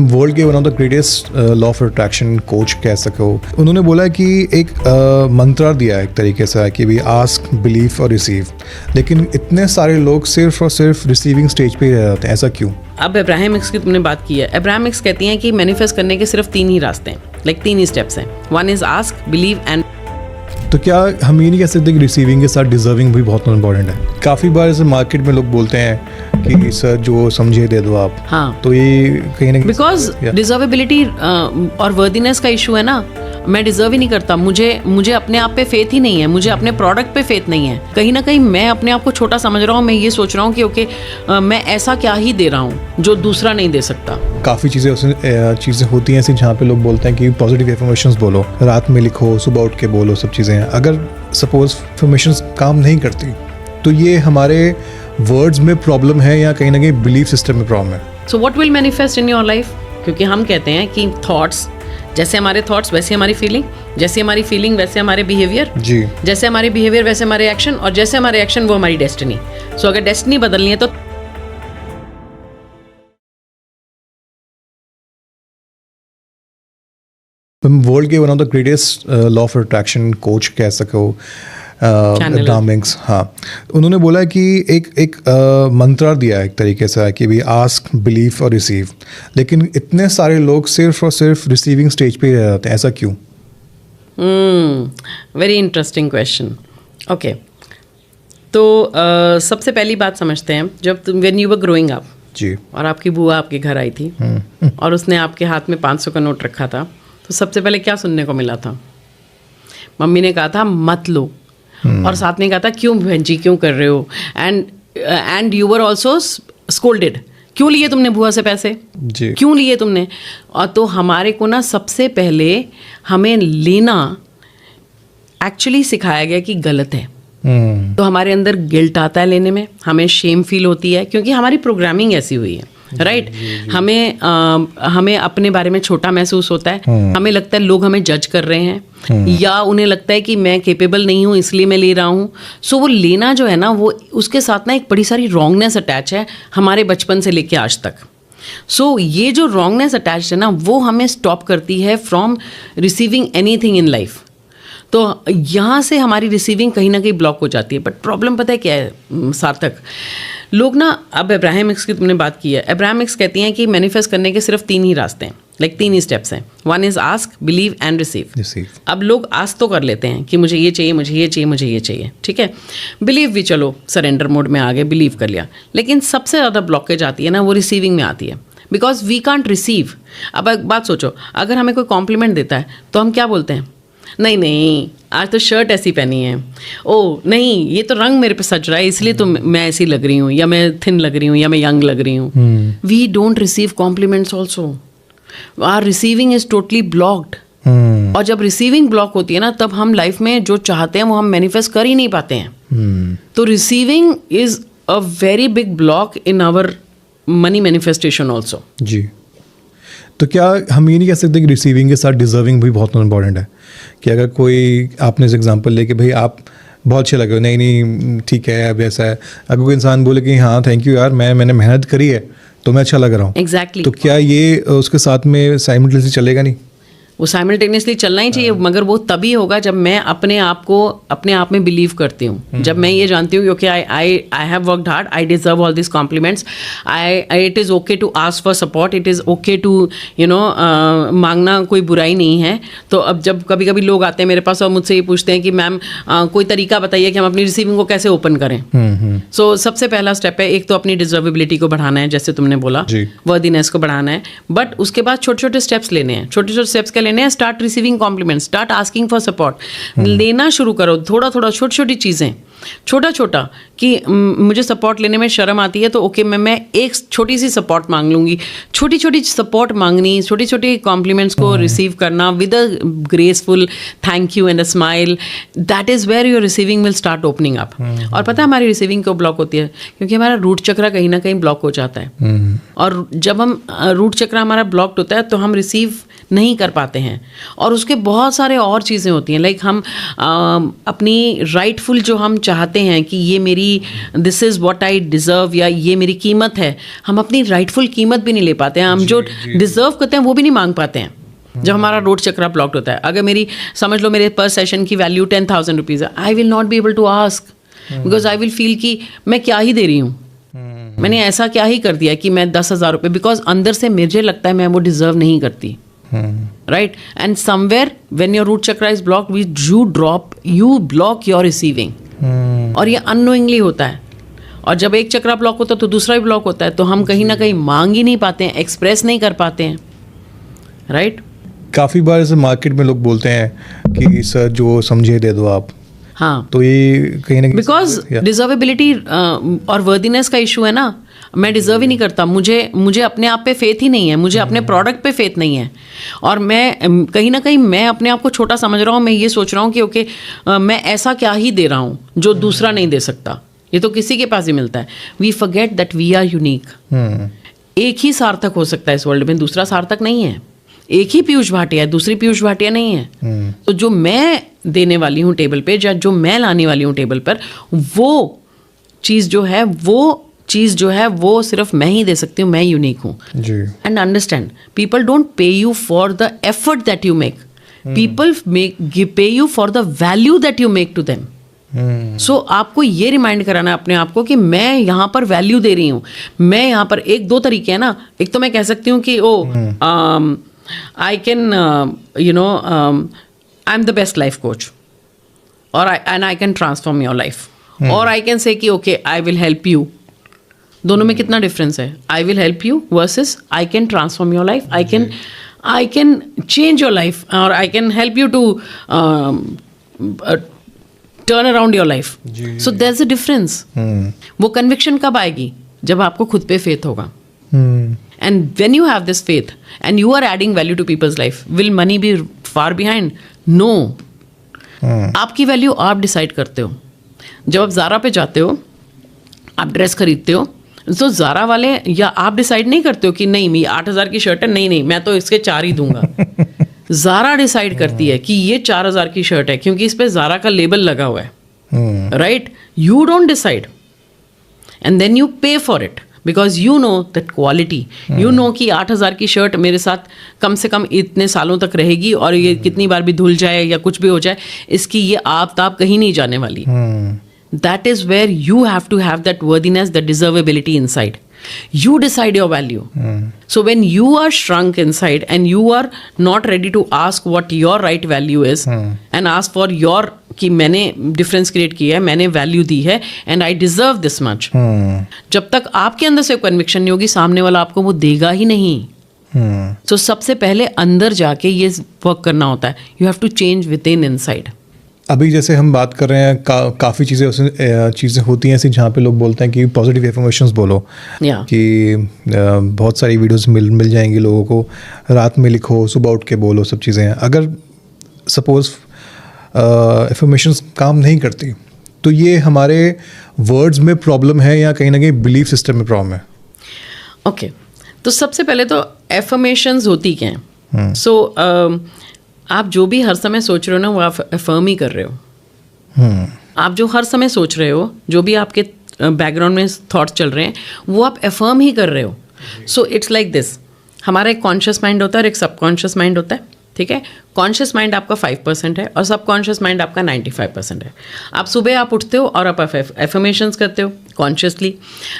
World के one of the greatest law of attraction coach कह सको। उन्होंने बोला कि एक मंत्र दिया है एक तरीके से कि भी आस्क, बिलीव और रिसीव, लेकिन इतने सारे लोग सिर्फ और सिर्फ रिसीविंग स्टेज पे ही रह जाते हैं, ऐसा क्यों? अब अब्राहमिक्स की तुमने बात की है। अब्राहमिक्स कहती हैं कि मैनिफेस्ट करने के सिर्फ 3 ही रास्ते हैं, लाइक 3 ही स्टेप्स हैं। One is ask, believe and. तो क्या हम ये नहीं कह सकते कि रिसीविंग के साथ डिजर्विंग भी बहुत इंपॉर्टेंट है? काफ़ी बार ऐसे मार्केट में लोग बोलते हैं कि सर जो समझे दे दो आप। हाँ, तो ये कहीं ना बिकॉज डिजर्वेबिलिटी और वर्दीनेस का इशू है ना। मैं डिजर्व ही नहीं करता, मुझे अपने आप पे फेथ ही नहीं है, मुझे अपने प्रोडक्ट पे फेथ नहीं है। कहीं ना कहीं मैं अपने आप को छोटा समझ रहा हूँ। मैं ये सोच रहा हूँ कि ओके मैं ऐसा क्या ही दे रहा हूँ जो दूसरा नहीं दे सकता। काफ़ी चीज़ें होती हैं ऐसी जहाँ पे लोग बोलते हैं कि पॉजिटिव एफर्मेशंस बोलो, रात में लिखो, सुबह उठ के बोलो, सब चीज़ें। अगर सपोज एफर्मेशंस काम नहीं करती तो ये हमारे वर्ड्स में प्रॉब्लम है या कहीं ना कहीं बिलीफ सिस्टम में प्रॉब्लम है? So what will manifest in your life? क्योंकि हम कहते हैं कि थॉट्स, जैसे हमारे थॉट्स वैसे हमारी फीलिंग, जैसे हमारी फीलिंग वैसे हमारे बिहेवियर, जी, जैसे हमारे बिहेवियर वैसे हमारे एक्शन, और जैसे हमारे एक्शन वो हमारी डेस्टिनी। सो अगर डेस्टिनी बदलनी है तो वर्ल्ड के one of the greatest law of attraction coach कह सको, अब्राहमिक्स। हाँ, उन्होंने बोला कि एक मंत्र दिया है एक तरीके से कि भी आस्क, बिलीव और रिसीव, लेकिन इतने सारे लोग सिर्फ और सिर्फ रिसीविंग स्टेज पे ही रह जाते हैं, ऐसा क्यों? Very interesting question. ओके, तो सबसे पहली बात समझते हैं, जब तुम when you were growing up जी, और आपकी बुआ आपके घर आई थी और उसने आपके हाथ में 500 का नोट रखा था, तो सबसे पहले क्या सुनने को मिला था? मम्मी ने कहा था मत लो, और साथ में कहा था क्यों बहन जी क्यों कर रहे हो, and you were also scolded, क्यों लिए तुमने बुआ से पैसे जी, क्यों लिए तुमने? और तो हमारे को ना सबसे पहले हमें लेना एक्चुअली सिखाया गया कि गलत है। तो हमारे अंदर गिल्ट आता है लेने में, हमें शेम फील होती है क्योंकि हमारी प्रोग्रामिंग ऐसी हुई है, राइट? हमें अपने बारे में छोटा महसूस होता है, हमें लगता है लोग हमें जज कर रहे हैं, या उन्हें लगता है कि मैं केपेबल नहीं हूँ इसलिए मैं ले रहा हूँ। सो वो लेना जो है ना, वो उसके साथ ना एक बड़ी सारी रॉन्गनेस अटैच है हमारे बचपन से लेके आज तक। सो ये जो रॉन्गनेस अटैच है ना, वो हमें स्टॉप करती है from receiving anything in life. तो यहाँ से हमारी रिसीविंग कहीं ना कहीं ब्लॉक हो जाती है। बट प्रॉब्लम पता है क्या है सार्थक? लोग ना, अब अब्राहमिक्स की तुमने बात की है। अब्राहमिक्स कहती हैं कि मैनिफेस्ट करने के सिर्फ 3 ही रास्ते हैं, लाइक 3 ही स्टेप्स हैं। One is ask, believe and receive. अब लोग आस्क तो कर लेते हैं कि मुझे ये चाहिए, मुझे ये चाहिए, मुझे ये चाहिए, ठीक है। बिलीव भी चलो सरेंडर मोड में आ गए, बिलीव कर लिया, लेकिन सबसे ज़्यादा ब्लॉकेज आती है ना, वो रिसीविंग में आती है, बिकॉज वी कांट रिसीव। अब एक बात सोचो, अगर हमें कोई कॉम्प्लीमेंट देता है तो हम क्या बोलते हैं? नहीं आज तो शर्ट ऐसी पहनी है, ओ नहीं ये तो रंग मेरे पे सज रहा है इसलिए तो मैं ऐसी लग रही हूँ, या मैं थिन लग रही हूँ, या मैं यंग लग रही हूँ। We don't receive compliments also, our receiving is totally blocked. और जब रिसीविंग ब्लॉक होती है ना, तब हम लाइफ में जो चाहते हैं वो हम मैनिफेस्ट कर ही नहीं पाते हैं। तो receiving is a very big block in our money manifestation also. जी, तो क्या हम ये नहीं कह सकते कि रिसीविंग के साथ डिजर्विंग भी बहुत इंपॉर्टेंट है? कि अगर कोई, आपने इस एग्जांपल ले कि भाई आप बहुत अच्छे लगे हो, नहीं ठीक है अब ऐसा है, अगर कोई इंसान बोले कि हाँ थैंक यू यार, मैंने मेहनत करी है तो मैं अच्छा लग रहा हूँ, एग्जैक्टली, तो क्या ये उसके साथ में साइमल्टेनियसली चलेगा? नहीं, वो साइमल्टेनियसली चलना ही चाहिए, मगर वो तभी होगा जब मैं अपने आप में बिलीव करती हूँ। जब मैं ये जानती हूँ कि I have worked hard, I deserve all this compliments, it is okay to ask for support, it is okay to मांगना कोई बुराई नहीं है। तो अब जब कभी कभी लोग आते हैं मेरे पास और मुझसे ये पूछते हैं कि मैम कोई तरीका बताइए कि हम अपनी रिसीविंग को कैसे ओपन करें। सो सबसे पहला स्टेप है, एक तो अपनी डिजर्वेबिलिटी को बढ़ाना है, जैसे तुमने बोला, वर्दीनेस को बढ़ाना है, बट उसके बाद छोटे छोटे स्टेप्स लेने हैं। छोटे छोटे स्टेप्स लेने हैं, start receiving compliment, start asking for support, लेना शुरू करो, थोड़ा थोड़ा, छोटी छोटी चीज़ें, छोटा छोटा, कि मुझे सपोर्ट लेने में शर्म आती है तो ओके मैं एक छोटी सी सपोर्ट मांग लूँगी। छोटी छोटी सपोर्ट मांगनी, छोटी छोटी कॉम्प्लीमेंट्स को रिसीव करना with a graceful thank you and a smile, that is where your receiving will start opening up. और पता है हमारी रिसीविंग क्यों ब्लॉक होती है? क्योंकि हमारा रूट चक्र कहीं ना कहीं ब्लॉक हो जाता है, और जब हम रूट चक्र हमारा ब्लॉक्ड होता है तो हम रिसीव नहीं कर पाते हैं। और उसके बहुत सारे और चीज़ें होती हैं, लाइक हम अपनी राइटफुल जो हम चाहते हैं कि ये मेरी this is what I deserve या ये मेरी कीमत है, हम अपनी राइटफुल कीमत भी नहीं ले पाते हैं। हम जो डिज़र्व करते हैं वो भी नहीं मांग पाते हैं जब हमारा रोड चक्रा ब्लॉक्ड होता है। अगर मेरी समझ लो मेरे पर सेशन की वैल्यू 10,000 रुपीज़ है, I will not be able to ask, because I will feel कि मैं क्या ही दे रही हूँ, मैंने ऐसा क्या ही कर दिया कि मैं 10,000 रुपये, बिकॉज अंदर से मुझे लगता है मैं वो डिजर्व नहीं करती, right. And somewhere when your root chakra is blocked you block your receiving, और ये अननोइंगली होता है। और जब एक चक्रा ब्लॉक होता है तो दूसरा भी ब्लॉक होता है, तो हम कहीं ना कहीं मांग ही नहीं पाते हैं, एक्सप्रेस नहीं कर पाते हैं, राइट। काफ़ी बार ऐसे मार्केट में लोग बोलते हैं कि सर जो समझे दे दो आप, हाँ, तो ये कहीं ना कहीं बिकॉज डिजर्वेबिलिटी और वर्दीनेस का इशू है ना। मैं डिजर्व ही नहीं करता, मुझे अपने आप पे फेथ ही नहीं है, मुझे अपने प्रोडक्ट पे फेथ नहीं है, और मैं कहीं ना कहीं मैं अपने आप को छोटा समझ रहा हूँ। मैं ये सोच रहा हूँ कि ओके मैं ऐसा क्या ही दे रहा हूँ जो दूसरा नहीं दे सकता, ये तो किसी के पास ही मिलता है। We forget that we are unique. एक ही सार्थक हो सकता है इस वर्ल्ड में, दूसरा सार्थक नहीं है। एक ही पीयूष भाटिया है, दूसरी पीयूष भाटिया नहीं है। तो जो मैं देने वाली हूँ टेबल पे, या जो मैं लाने वाली हूँ टेबल पर, वो चीज़ जो है वो सिर्फ मैं ही दे सकती हूँ, मैं यूनिक हूँ। And understand, people don't pay you for the effort that you make, people pay you for the value that you make to them. So आपको ये रिमाइंड कराना है अपने आप को कि मैं यहाँ पर वैल्यू दे रही हूँ। मैं यहाँ पर एक दो तरीके हैं ना, एक तो मैं कह सकती हूँ कि I can, I'm the best life coach, and I can transform your life. Or I can say कि okay, I will help you. दोनों में कितना डिफरेंस है? I will help you versus I can transform your life. I can change your life, or I can help you to turn around your life. So there's a difference. वो conviction कब आएगी? जब आपको खुद पे faith होगा. And when you have this faith and you are adding value to people's life, will money be far behind? No. आपकी value आप डिसाइड करते हो। जब आप ज़ारा पे जाते हो, आप ड्रेस खरीदते हो, तो ज़ारा वाले या आप डिसाइड नहीं करते हो कि नहीं मैं 8,000 की शर्ट है, नहीं मैं तो इसके 4 ही दूंगा। ज़ारा डिसाइड करती है कि ये 4,000 की शर्ट है क्योंकि इस पे ज़ारा का लेबल लगा हुआ है, right. You don't decide, and then you pay for it because you know that quality, you know कि 8,000 की शर्ट मेरे साथ कम से कम इतने सालों तक रहेगी, और ये कितनी बार भी धुल जाए या कुछ भी हो जाए, इसकी ये आप ताप कहीं नहीं जाने वाली। That is where you have to have that worthiness, that deservability inside. You decide your value. So when you are shrunk inside and you are not ready to ask what your right value is and ask for your कि मैंने difference create किया है, मैंने value दी है and I deserve this much, जब तक आपके अंदर से कन्विक्शन नहीं होगी, सामने वाला आपको वो देगा ही नहीं. तो सबसे पहले अंदर जाके ये वर्क करना होता है. You have to change within inside. अभी जैसे हम बात कर रहे हैं काफ़ी चीज़ें होती हैं ऐसी जहाँ पे लोग बोलते हैं कि पॉजिटिव एफर्मेशंस बोलो, कि बहुत सारी वीडियोस मिल जाएंगी लोगों को, रात में लिखो, सुबह उठ के बोलो, सब चीज़ें हैं. अगर सपोज एफर्मेशंस काम नहीं करती तो ये हमारे वर्ड्स में प्रॉब्लम है या कहीं ना कहीं बिलीफ सिस्टम में प्रॉब्लम है? ओके, तो सबसे पहले तो एफर्मेशंस होती क्या हैं? सो आप जो भी हर समय सोच रहे हो ना, वो आप अफर्म ही कर रहे हो. आप जो हर समय सोच रहे हो, जो भी आपके बैकग्राउंड में थॉट्स चल रहे हैं, वो आप अफर्म ही कर रहे हो. So it's like this. हमारा एक कॉन्शियस माइंड होता है और एक सबकॉन्शियस माइंड होता है. ठीक है, कॉन्शियस माइंड आपका 5% है और सबकॉन्शियस माइंड आपका 95% है. आप सुबह आप उठते हो और आप एफर्मेशंस करते हो कॉन्शियसली.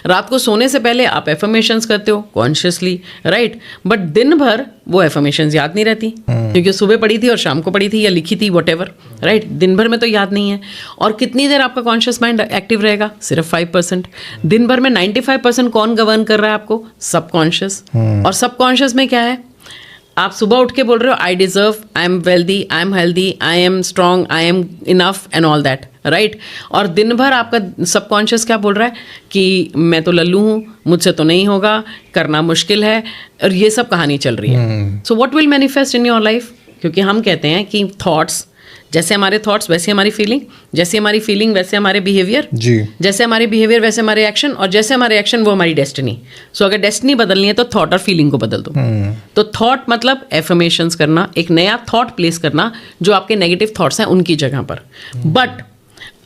रात को सोने से पहले आप एफर्मेशंस करते हो कॉन्शियसली, राइट. बट दिन भर वो एफर्मेशंस याद नहीं रहती, क्योंकि सुबह पढ़ी थी और शाम को पढ़ी थी या लिखी थी, व्हाटएवर, राइट. दिन भर में तो याद नहीं है. और कितनी देर आपका कॉन्शियस माइंड एक्टिव रहेगा? सिर्फ 5%. दिन भर में 95% कौन गवर्न कर रहा है आपको? सबकॉन्शियस. और सबकॉन्शियस में क्या है? आप सुबह उठ के बोल रहे हो I deserve, I am wealthy, I am healthy, I am strong, I am enough and all that, right. और दिन भर आपका सबकॉन्शियस क्या बोल रहा है? कि मैं तो लल्लू हूँ, मुझसे तो नहीं होगा, करना मुश्किल है, और ये सब कहानी चल रही है. So what will manifest in your life? क्योंकि हम कहते हैं कि थॉट्स जैसे हमारे थॉट्स वैसे हमारी फीलिंग, जैसे हमारी फीलिंग वैसे हमारे बिहेवियर, जी, जैसे हमारे बिहेवियर वैसे हमारे एक्शन, और जैसे हमारे एक्शन वो हमारी डेस्टिनी। सो अगर डेस्टिनी बदलनी है तो थॉट और फीलिंग को बदल दो। तो थॉट मतलब एफर्मेशंस करना, एक नया थॉट प्लेस करना जो आपके नेगेटिव थॉट्स हैं उनकी जगह पर। बट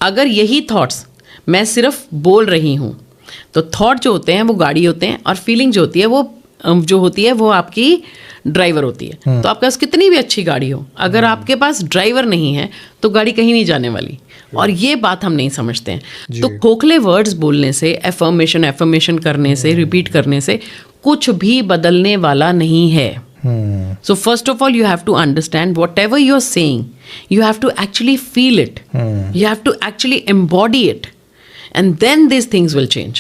अगर यही थॉट्स मैं सिर्फ बोल रही हूँ, तो थॉट जो होते हैं वो गाड़ी होते हैं, और फीलिंग जो होती है वो आपकी ड्राइवर होती है। तो आपके पास कितनी भी अच्छी गाड़ी हो, अगर आपके पास ड्राइवर नहीं है तो गाड़ी कहीं नहीं जाने वाली। और ये बात हम नहीं समझते हैं। तो खोखले वर्ड्स बोलने से, एफर्मेशन करने से, रिपीट करने से कुछ भी बदलने वाला नहीं है। So first of all, you have to understand whatever you're saying, you have to actually feel it. You have to actually embody it. And then these things will change.